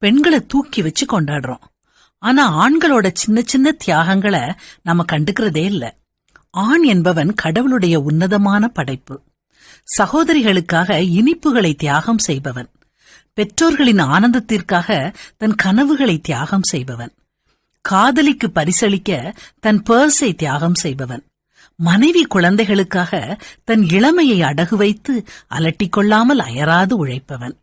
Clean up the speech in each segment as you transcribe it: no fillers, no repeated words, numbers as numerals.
பெண்களை தூக்கி வச்சு கொண்டாடுறோம். ஆனா ஆண்களோட சின்ன சின்ன தியாகங்களை நாம கண்டுக்கிறதே இல்ல. ஆண் என்பவன் கடவுளுடைய உன்னதமான படைப்பு. சகோதரிகளுக்காக இனிப்புகளை தியாகம் செய்பவன். பெற்றோர்களின் ஆனந்தத்திற்காக தன் கனவுகளை தியாகம் செய்பவன். காதலிக்கு பரிசளிக்க தன் பர்ஸை தியாகம் செய்பவன். மனைவி குழந்தைகளுக்காக தன் இளமையை அடகு வைத்து அலட்டிக்கொள்ளாமல் அயராது உழைப்பவன்.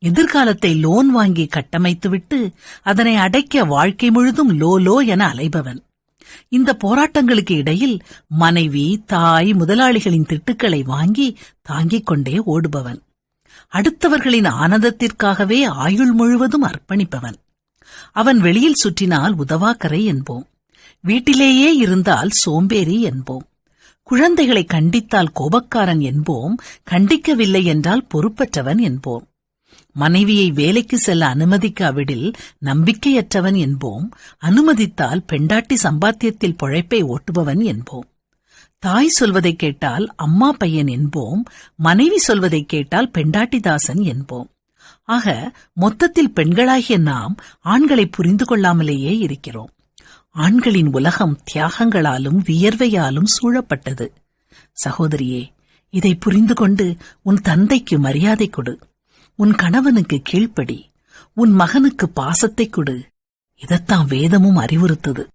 எதிர்காலத்தை லோன் வாங்கி கட்டமைத்துவிட்டு அதனை அடைக்க வாழ்க்கை முழுதும் லோ என அலைபவன். இந்த போராட்டங்களுக்கு இடையில் மனைவி, தாய், முதலாளிகளின் திட்டுக்களை வாங்கி தாங்கிக் கொண்டே ஓடுபவன். அடுத்தவர்களின் ஆனந்தத்திற்காகவே ஆயுள் முழுவதும் அர்ப்பணிப்பவன். அவன் வெளியில் சுற்றினால் உதவாக்கரை என்போம். வீட்டிலேயே இருந்தால் சோம்பேறி என்போம். குழந்தைகளை கண்டித்தால் கோபக்காரன் என்போம். கண்டிக்கவில்லை என்றால் பொறுப்பற்றவன் என்போம். மனைவியை வேலைக்கு செல்ல அனுமதிக்காவிடில் நம்பிக்கையற்றவன் என்போம். அனுமதித்தால் பெண்டாட்டி சம்பாத்தியத்தில் பொழைப்பை ஓட்டுபவன் என்போம். தாய் சொல்வதை கேட்டால் அம்மா பையன் என்போம். மனைவி சொல்வதை கேட்டால் பெண்டாட்டிதாசன் என்போம். ஆக மொத்தத்தில் பெண்களாகிய நாம் ஆண்களை புரிந்து கொள்ளாமலேயே இருக்கிறோம். ஆண்களின் உலகம் தியாகங்களாலும் வியர்வையாலும் சூழப்பட்டது. சகோதரியே, இதை புரிந்து கொண்டு உன் தந்தைக்கு மரியாதை கொடு. உன் கணவனுக்கு கீழ்ப்படி. உன் மகனுக்கு பாசத்தை கொடு. இதத்தான் வேதமும் அறிவுறுத்தது.